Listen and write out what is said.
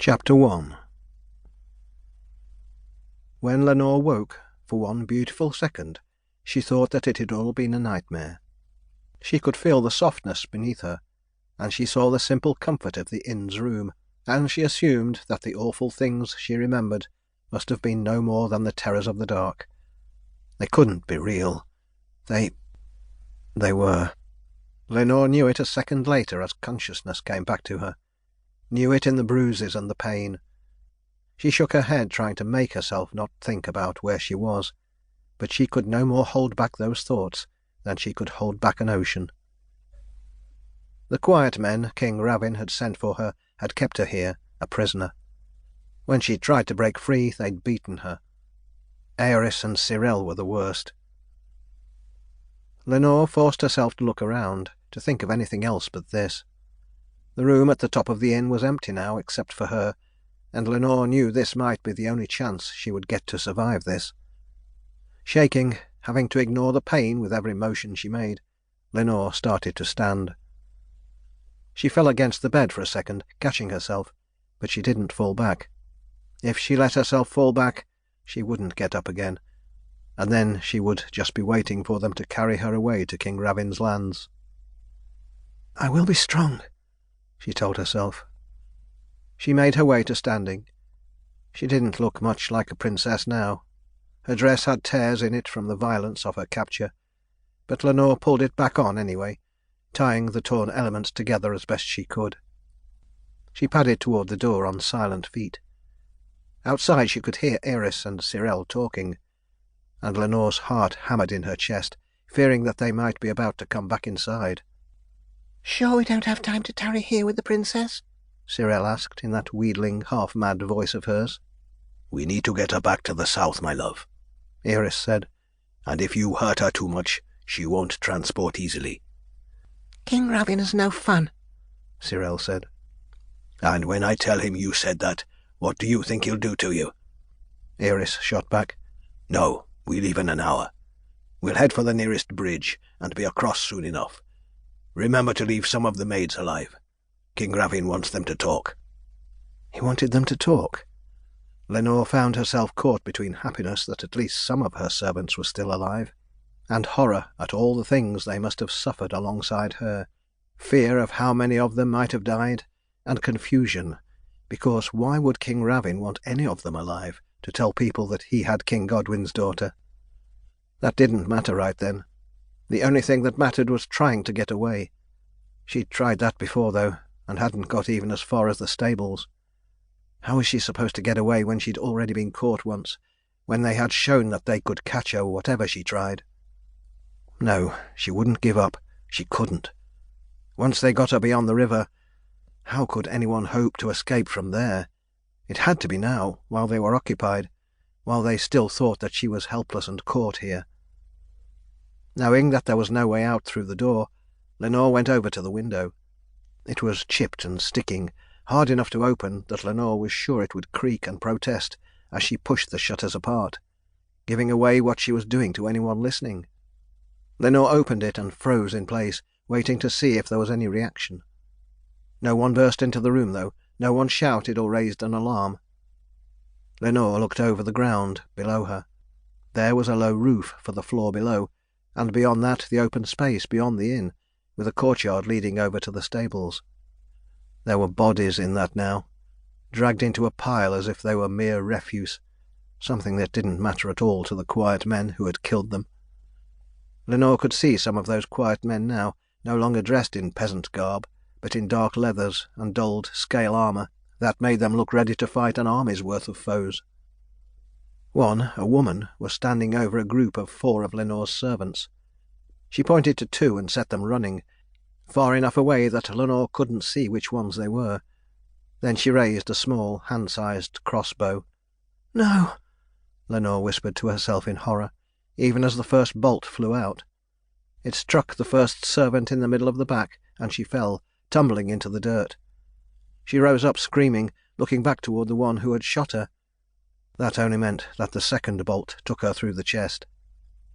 Chapter 1. When Lenore woke, for one beautiful second, she thought that it had all been a nightmare. She could feel the softness beneath her, and she saw the simple comfort of the inn's room, and she assumed that the awful things she remembered must have been no more than the terrors of the dark. They couldn't be real. They were. Lenore knew it a second later as consciousness came back to her. Knew it in the bruises and the pain. She shook her head, trying to make herself not think about where she was, but she could no more hold back those thoughts than she could hold back an ocean. The quiet men King Ravin had sent for her had kept her here, a prisoner. When she tried to break free, they'd beaten her. Eris and Cyril were the worst. Lenore forced herself to look around, to think of anything else but this. The room at the top of the inn was empty now, except for her, and Lenore knew this might be the only chance she would get to survive this. Shaking, having to ignore the pain with every motion she made, Lenore started to stand. She fell against the bed for a second, catching herself, but she didn't fall back. If she let herself fall back, she wouldn't get up again, and then she would just be waiting for them to carry her away to King Ravin's lands. "I will be strong," she told herself. She made her way to standing. She didn't look much like a princess now. Her dress had tears in it from the violence of her capture, but Lenore pulled it back on anyway, tying the torn elements together as best she could. She padded toward the door on silent feet. Outside she could hear Eris and Cyril talking, and Lenore's heart hammered in her chest, fearing that they might be about to come back inside. "Sure we don't have time to tarry here with the princess?" Cyril asked in that wheedling, half-mad voice of hers. "We need to get her back to the south, my love," Eris said. "And if you hurt her too much, she won't transport easily." "King Ravin is no fun," Cyril said. "And when I tell him you said that, what do you think he'll do to you?" Eris shot back. "No, we leave in an hour. We'll head for the nearest bridge and be across soon enough. Remember to leave some of the maids alive. King Ravin wants them to talk." He wanted them to talk? Lenore found herself caught between happiness that at least some of her servants were still alive, and horror at all the things they must have suffered alongside her, fear of how many of them might have died, and confusion, because why would King Ravin want any of them alive to tell people that he had King Godwin's daughter? That didn't matter right then. The only thing that mattered was trying to get away. She'd tried that before, though, and hadn't got even as far as the stables. How was she supposed to get away when she'd already been caught once, when they had shown that they could catch her whatever she tried? No, she wouldn't give up. She couldn't. Once they got her beyond the river, how could anyone hope to escape from there? It had to be now, while they were occupied, while they still thought that she was helpless and caught here. Knowing that there was no way out through the door, Lenore went over to the window. It was chipped and sticking, hard enough to open that Lenore was sure it would creak and protest as she pushed the shutters apart, giving away what she was doing to anyone listening. Lenore opened it and froze in place, waiting to see if there was any reaction. No one burst into the room, though. No one shouted or raised an alarm. Lenore looked over the ground below her. There was a low roof for the floor below, and beyond that the open space beyond the inn, with a courtyard leading over to the stables. There were bodies in that now, dragged into a pile as if they were mere refuse, something that didn't matter at all to the quiet men who had killed them. Lenore could see some of those quiet men now, no longer dressed in peasant garb, but in dark leathers and dulled scale armour that made them look ready to fight an army's worth of foes. One, a woman, was standing over a group of 4 of Lenore's servants. She pointed to 2 and set them running, far enough away that Lenore couldn't see which ones they were. Then she raised a small, hand-sized crossbow. "No!" Lenore whispered to herself in horror, even as the first bolt flew out. It struck the first servant in the middle of the back, and she fell, tumbling into the dirt. She rose up screaming, looking back toward the one who had shot her. That only meant that the second bolt took her through the chest.